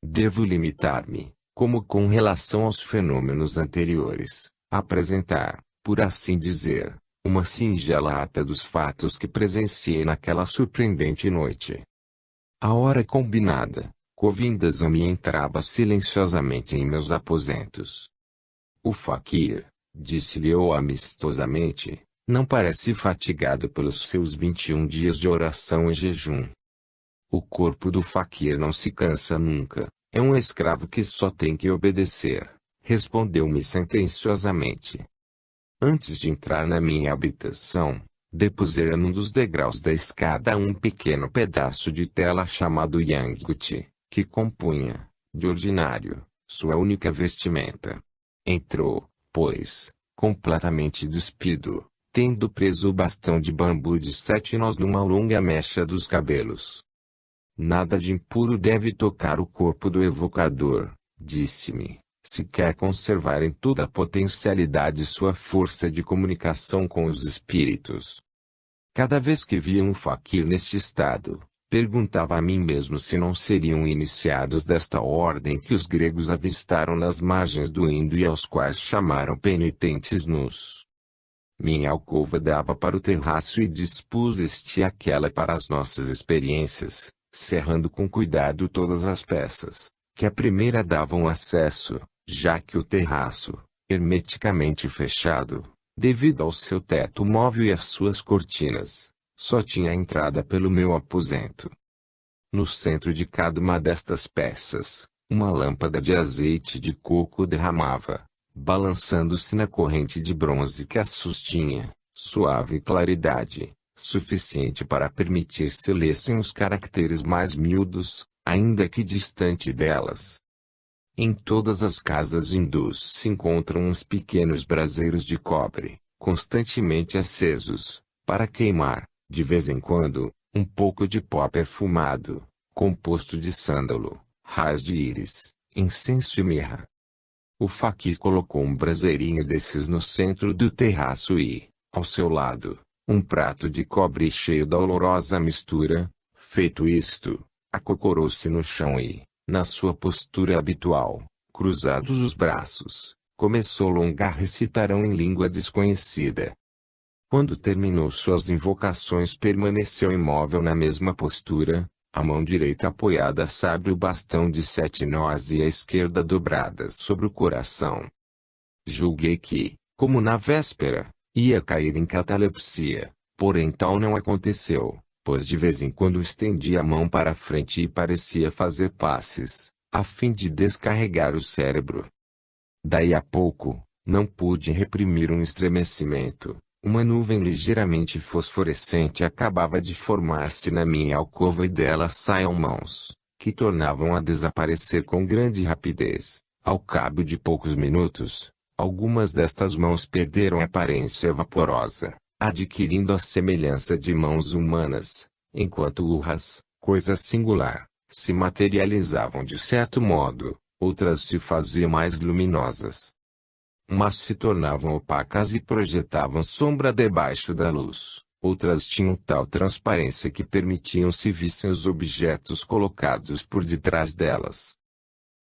Speaker 1: Devo limitar-me, como com relação aos fenômenos anteriores, a apresentar, por assim dizer, uma singela ata dos fatos que presenciei naquela surpreendente noite. A hora combinada, Govindas-me entrava silenciosamente em meus aposentos. O faquir, disse-lhe eu amistosamente, não parece fatigado pelos seus 21 dias de oração e jejum. O corpo do faquir não se cansa nunca, é um escravo que só tem que obedecer, respondeu-me sentenciosamente. Antes de entrar na minha habitação, depusera num dos degraus da escada um pequeno pedaço de tela chamado Yangguti, que compunha, de ordinário, sua única vestimenta. Entrou, pois, completamente despido, tendo preso o bastão de bambu de 7 nós numa longa mecha dos cabelos. Nada de impuro deve tocar o corpo do evocador, disse-me, se quer conservar em toda a potencialidade sua força de comunicação com os espíritos. Cada vez que via um faquir neste estado, perguntava a mim mesmo se não seriam iniciados desta ordem que os gregos avistaram nas margens do Indo e aos quais chamaram penitentes nus. Minha alcova dava para o terraço e dispus este e aquela para as nossas experiências, cerrando com cuidado todas as peças, que a primeira davam acesso, já que o terraço, hermeticamente fechado, devido ao seu teto móvel e às suas cortinas, só tinha entrada pelo meu aposento. No centro de cada uma destas peças, uma lâmpada de azeite de coco derramava, balançando-se na corrente de bronze que a sustinha, suave claridade, suficiente para permitir se lessem os caracteres mais miúdos, ainda que distante delas. Em todas as casas hindus se encontram uns pequenos braseiros de cobre, constantemente acesos, para queimar, de vez em quando, um pouco de pó perfumado, composto de sândalo, raiz de íris, incenso e mirra. O faquir colocou um braseirinho desses no centro do terraço e, ao seu lado, um prato de cobre cheio da olorosa mistura. Feito isto, acocorou-se no chão e, na sua postura habitual, cruzados os braços, começou longa recitação em língua desconhecida. Quando terminou suas invocações, permaneceu imóvel na mesma postura, a mão direita apoiada sobre o bastão de 7 nós e a esquerda dobrada sobre o coração. Julguei que, como na véspera, ia cair em catalepsia, porém tal não aconteceu, pois de vez em quando estendia a mão para a frente e parecia fazer passes, a fim de descarregar o cérebro. Daí a pouco, não pude reprimir um estremecimento. Uma nuvem ligeiramente fosforescente acabava de formar-se na minha alcova e dela saíam mãos, que tornavam a desaparecer com grande rapidez. Ao cabo de poucos minutos, algumas destas mãos perderam aparência vaporosa, adquirindo a semelhança de mãos humanas, enquanto urras, coisa singular, se materializavam de certo modo, outras se faziam mais luminosas. Umas se tornavam opacas e projetavam sombra debaixo da luz, outras tinham tal transparência que permitiam se vissem os objetos colocados por detrás delas.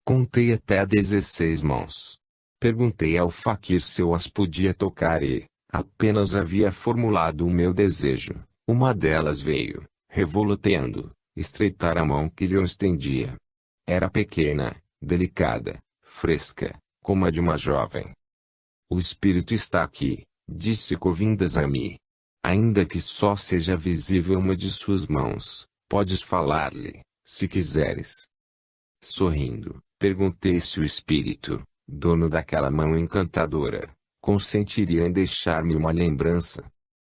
Speaker 1: Contei até 16 mãos. Perguntei ao faquir se eu as podia tocar e, apenas havia formulado o meu desejo, uma delas veio, revoloteando, estreitar a mão que lhe estendia. Era pequena, delicada, fresca, como a de uma jovem. O espírito está aqui, disse Govindasamy. Ainda que só seja visível uma de suas mãos, podes falar-lhe, se quiseres. Sorrindo, perguntei se o espírito, dono daquela mão encantadora, consentiria em deixar-me uma lembrança.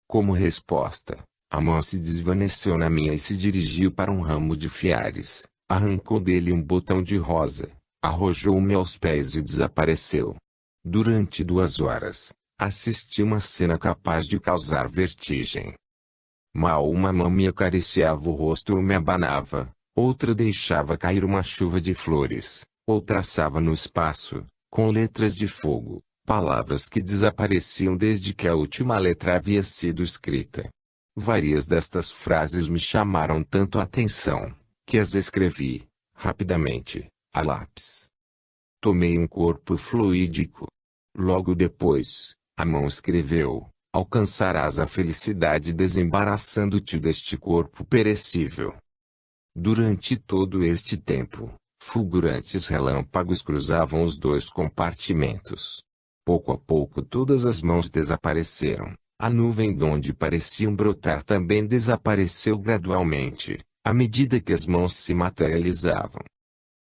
Speaker 1: Como resposta, a mão se desvaneceu na minha e se dirigiu para um ramo de fiares, arrancou dele um botão de rosa, arrojou-me aos pés e desapareceu. Durante 2 horas, assisti uma cena capaz de causar vertigem. Mal uma mão me acariciava o rosto ou me abanava, outra deixava cair uma chuva de flores, ou traçava no espaço, com letras de fogo, palavras que desapareciam desde que a última letra havia sido escrita. Várias destas frases me chamaram tanto a atenção, que as escrevi, rapidamente, a lápis. Tomei um corpo fluídico. Logo depois, a mão escreveu: alcançarás a felicidade desembaraçando-te deste corpo perecível. Durante todo este tempo, fulgurantes relâmpagos cruzavam os 2 compartimentos. Pouco a pouco todas as mãos desapareceram, a nuvem donde pareciam brotar também desapareceu gradualmente, à medida que as mãos se materializavam.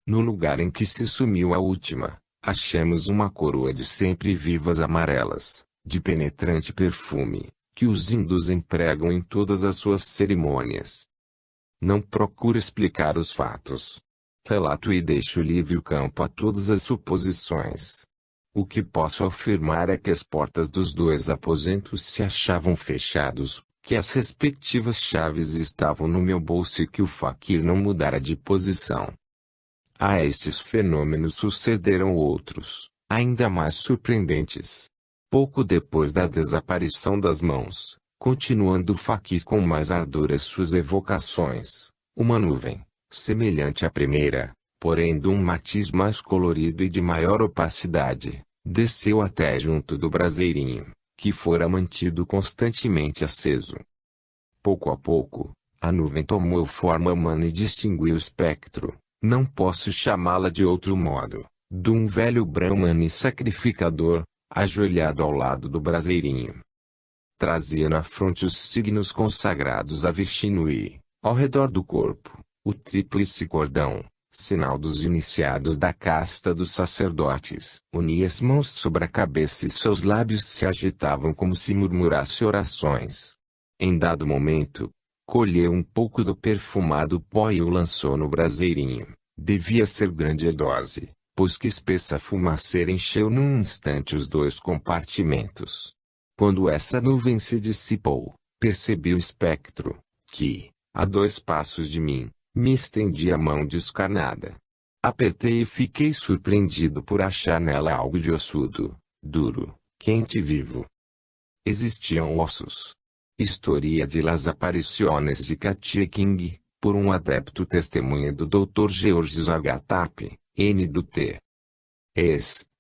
Speaker 1: No lugar em que se sumiu a última, Achamos uma coroa de sempre vivas amarelas, de penetrante perfume, que os hindus empregam em todas as suas cerimônias. Não procuro explicar os fatos. Relato e deixo livre o campo a todas as suposições. O que posso afirmar é que as portas dos dois aposentos se achavam fechados, que as respectivas chaves estavam no meu bolso e que o faquir não mudara de posição. A estes fenômenos sucederam outros, ainda mais surpreendentes. Pouco depois da desaparição das mãos, continuando o faquir com mais ardor as suas evocações, uma nuvem, semelhante à primeira, porém de um matiz mais colorido e de maior opacidade, desceu até junto do braseirinho, que fora mantido constantemente aceso. Pouco a pouco, a nuvem tomou forma humana e distinguiu o espectro, não posso chamá-la de outro modo, de um velho Brahmane sacrificador, ajoelhado ao lado do braseirinho. Trazia na fronte os signos consagrados a Vishnu e, ao redor do corpo, o tríplice cordão, sinal dos iniciados da casta dos sacerdotes. Unia as mãos sobre a cabeça e seus lábios se agitavam como se murmurasse orações. Em dado momento, colheu um pouco do perfumado pó e o lançou no braseirinho. Devia ser grande a dose, pois que espessa fumaceira encheu num instante os dois compartimentos. Quando essa nuvem se dissipou, percebi o espectro, que, a 2 passos de mim, me estendia a mão descarnada. Apertei e fiquei surpreendido por achar nela algo de ossudo, duro, quente e vivo. Existiam ossos. Historia de las apariciones de Katia King, por um adepto testemunha do Dr. Georges Agatap, N. do T.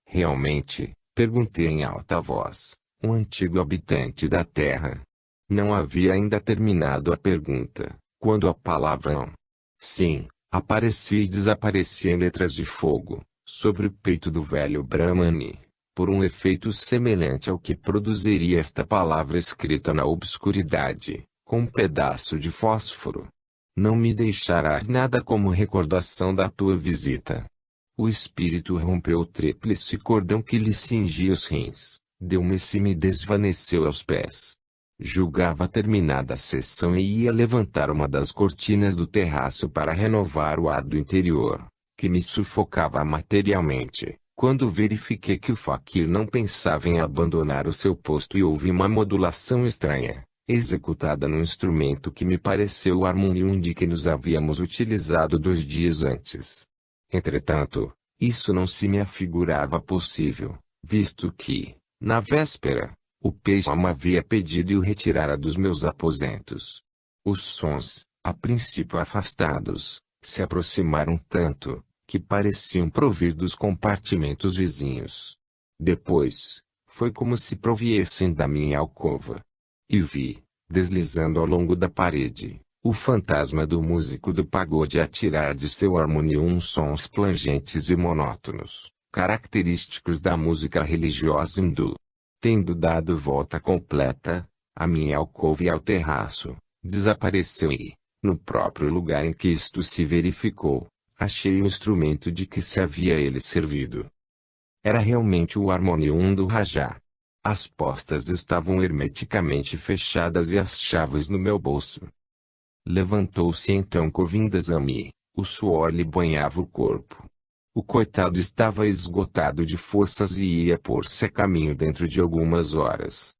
Speaker 1: Realmente, perguntei em alta voz, um antigo habitante da Terra. Não havia ainda terminado a pergunta, quando a palavra sim, aparecia e desaparecia em letras de fogo, sobre o peito do velho Brahmane, por um efeito semelhante ao que produziria esta palavra escrita na obscuridade, com um pedaço de fósforo. Não me deixarás nada como recordação da tua visita. O espírito rompeu o tríplice cordão que lhe cingia os rins, deu-me-se e me desvaneceu aos pés. Julgava terminada a sessão e ia levantar uma das cortinas do terraço para renovar o ar do interior, que me sufocava materialmente, quando verifiquei que o faquir não pensava em abandonar o seu posto e ouvi uma modulação estranha, executada num instrumento que me pareceu o harmonium de que nos havíamos utilizado 2 dias antes. Entretanto, isso não se me afigurava possível, visto que, na véspera, o Pejama havia pedido e o retirara dos meus aposentos. Os sons, a princípio afastados, se aproximaram tanto, que pareciam provir dos compartimentos vizinhos. Depois, foi como se proviessem da minha alcova. E vi, deslizando ao longo da parede, o fantasma do músico do pagode a tirar de seu harmonium sons plangentes e monótonos, característicos da música religiosa hindu. Tendo dado volta completa, a minha alcova e ao terraço, desapareceu e, no próprio lugar em que isto se verificou, achei o instrumento de que se havia ele servido. Era realmente o harmonium do Rajá. As postas estavam hermeticamente fechadas e as chaves no meu bolso. Levantou-se então Govindasamy, o suor lhe banhava o corpo. O coitado estava esgotado de forças e ia pôr-se a caminho dentro de algumas horas.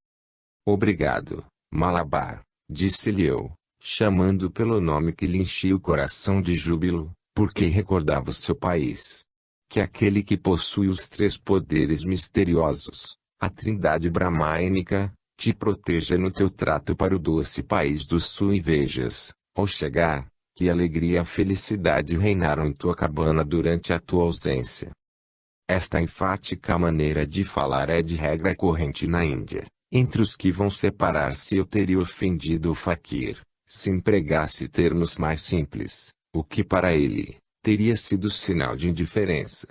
Speaker 1: Obrigado, Malabar, disse-lhe eu, chamando pelo nome que lhe enchia o coração de júbilo, porque recordava o seu país. Que aquele que possui os 3 poderes misteriosos, a trindade bramânica, te proteja no teu trato para o doce país do sul e vejas, ao chegar, que alegria e felicidade reinaram em tua cabana durante a tua ausência. Esta enfática maneira de falar é de regra corrente na Índia. Entre os que vão separar-se eu teria ofendido o faquir, se empregasse termos mais simples, o que para ele, teria sido sinal de indiferença.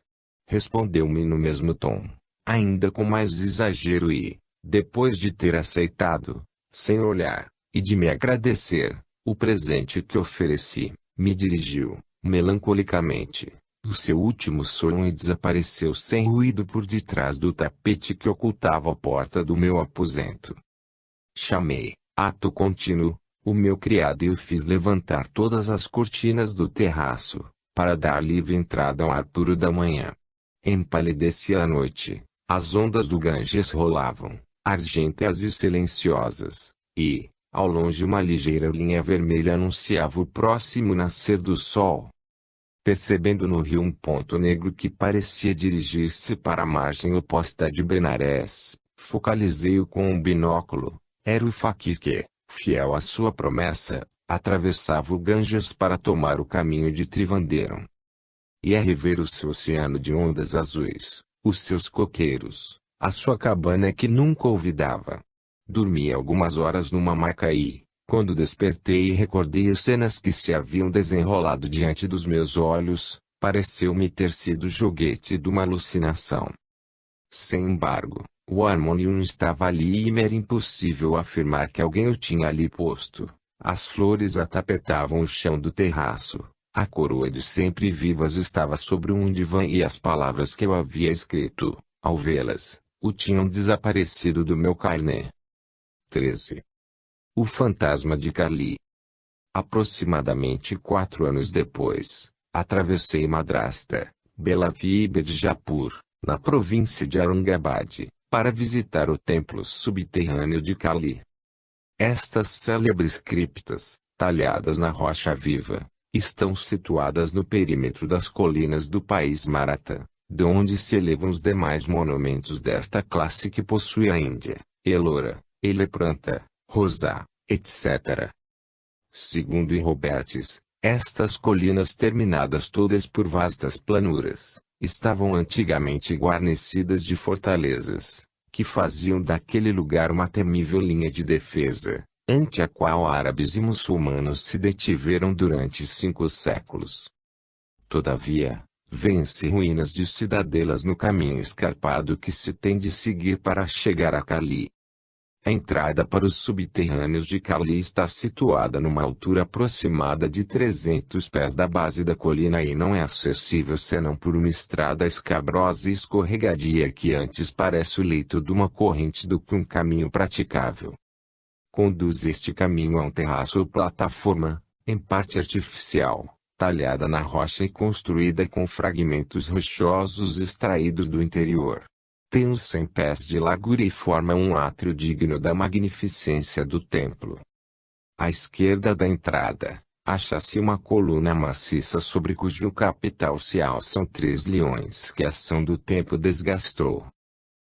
Speaker 1: Respondeu-me no mesmo tom, ainda com mais exagero e, depois de ter aceitado, sem olhar, e de me agradecer, o presente que ofereci, me dirigiu, melancolicamente, o seu último sonho e desapareceu sem ruído por detrás do tapete que ocultava a porta do meu aposento. Chamei, ato contínuo, o meu criado e o fiz levantar todas as cortinas do terraço, para dar livre entrada ao ar puro da manhã. Empalidecia a noite, as ondas do Ganges rolavam, argênteas e silenciosas, e, ao longe uma ligeira linha vermelha anunciava o próximo nascer do sol. Percebendo no rio um ponto negro que parecia dirigir-se para a margem oposta de Benarés, focalizei-o com um binóculo. Era o faquir que, fiel à sua promessa, atravessava o Ganges para tomar o caminho de Trivandrum. E rever o seu oceano de ondas azuis, os seus coqueiros, a sua cabana que nunca olvidava. Dormi algumas horas numa maca e, quando despertei e recordei as cenas que se haviam desenrolado diante dos meus olhos, pareceu-me ter sido joguete de uma alucinação. Sem embargo, o harmonium estava ali e me era impossível afirmar que alguém o tinha ali posto. As flores atapetavam o chão do terraço, a coroa de sempre vivas estava sobre um divã e as palavras que eu havia escrito, ao vê-las, tinham desaparecido do meu carnê. 13. O fantasma de Kali. Aproximadamente 4 anos depois, atravessei Madrasta, Belavi e Bedjapur, na província de Aurangabad, para visitar o templo subterrâneo de Kali. Estas célebres criptas, talhadas na rocha viva, estão situadas no perímetro das colinas do país Maratha, de onde se elevam os demais monumentos desta classe que possui a Índia, Ellora, Elepranta, Rosa, etc. Segundo Roberts, estas colinas terminadas todas por vastas planuras, estavam antigamente guarnecidas de fortalezas, que faziam daquele lugar uma temível linha de defesa, ante a qual árabes e muçulmanos se detiveram durante 5 séculos. Todavia, vêem-se ruínas de cidadelas no caminho escarpado que se tem de seguir para chegar a Kali. A entrada para os subterrâneos de Kali está situada numa altura aproximada de 300 pés da base da colina e não é acessível senão por uma estrada escabrosa e escorregadia que antes parece o leito de uma corrente do que um caminho praticável. Conduz este caminho a um terraço ou plataforma, em parte artificial, talhada na rocha e construída com fragmentos rochosos extraídos do interior. Tem uns 100 pés de largura e forma um átrio digno da magnificência do templo. À esquerda da entrada, acha-se uma coluna maciça sobre cujo capital se alçam 3 leões que a ação do tempo desgastou.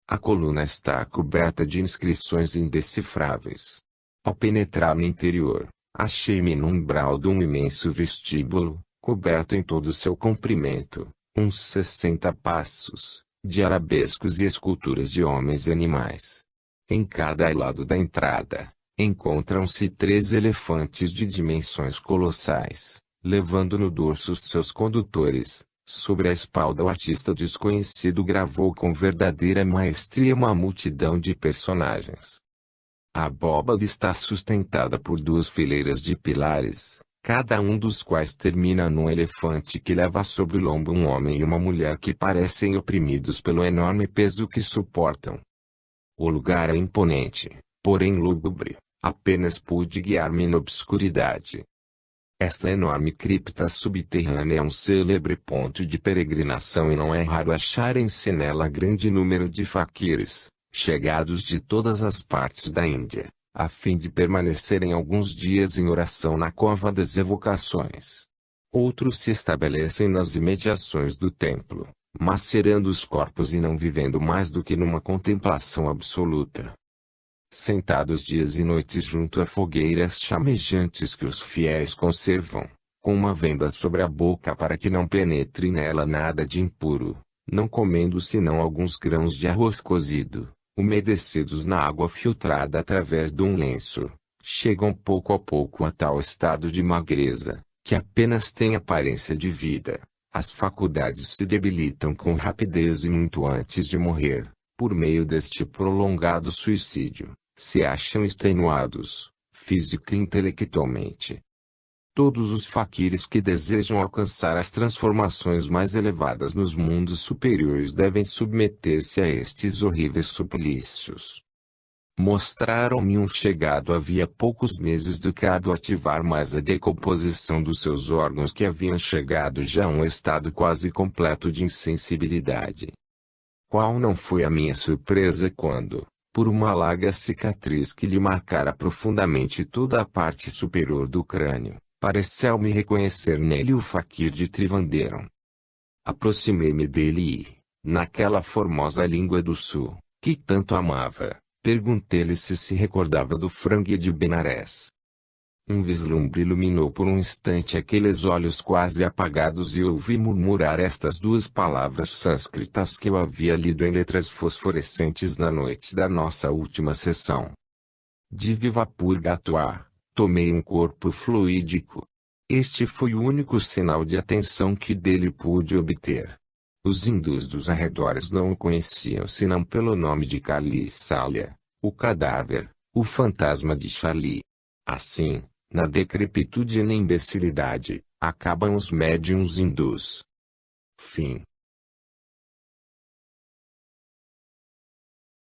Speaker 1: A coluna está coberta de inscrições indecifráveis. Ao penetrar no interior, achei-me no umbral de um imenso vestíbulo, coberto em todo o seu comprimento, uns 60 passos, de arabescos e esculturas de homens e animais. Em cada lado da entrada, encontram-se 3 elefantes de dimensões colossais, levando no dorso os seus condutores. Sobre a espalda o artista desconhecido gravou com verdadeira maestria uma multidão de personagens. A abóbada está sustentada por 2 fileiras de pilares, cada um dos quais termina num elefante que leva sobre o lombo um homem e uma mulher que parecem oprimidos pelo enorme peso que suportam. O lugar é imponente, porém lúgubre, apenas pude guiar-me na obscuridade. Esta enorme cripta subterrânea é um célebre ponto de peregrinação e não é raro acharem-se nela grande número de faquires, chegados de todas as partes da Índia, a fim de permanecerem alguns dias em oração na cova das evocações. Outros se estabelecem nas imediações do templo, macerando os corpos e não vivendo mais do que numa contemplação absoluta. Sentados dias e noites junto a fogueiras chamejantes que os fiéis conservam, com uma venda sobre a boca para que não penetre nela nada de impuro, não comendo senão alguns grãos de arroz cozido, umedecidos na água filtrada através de um lenço, chegam pouco a pouco a tal estado de magreza, que apenas tem aparência de vida. As faculdades se debilitam com rapidez e muito antes de morrer, por meio deste prolongado suicídio, se acham extenuados, física e intelectualmente. Todos os faquires que desejam alcançar as transformações mais elevadas nos mundos superiores devem submeter-se a estes horríveis suplícios. Mostraram-me um chegado havia poucos meses educado a ativar mais a decomposição dos seus órgãos que haviam chegado já a um estado quase completo de insensibilidade. Qual não foi a minha surpresa quando, por uma larga cicatriz que lhe marcara profundamente toda a parte superior do crânio, pareceu-me reconhecer nele o faquir de Trivandaram. Aproximei-me dele e, naquela formosa língua do sul, que tanto amava, perguntei-lhe se recordava do frangue de Benares. Um vislumbre iluminou por um instante aqueles olhos quase apagados e ouvi murmurar estas duas palavras sânscritas que eu havia lido em letras fosforescentes na noite da nossa última sessão. Diviva Purgatoire, tomei um corpo fluídico. Este foi o único sinal de atenção que dele pude obter. Os hindus dos arredores não o conheciam senão pelo nome de Kali Salya, o cadáver, o fantasma de Shali. Assim, na decrepitude e na imbecilidade, acabam os médiuns hindus. Fim.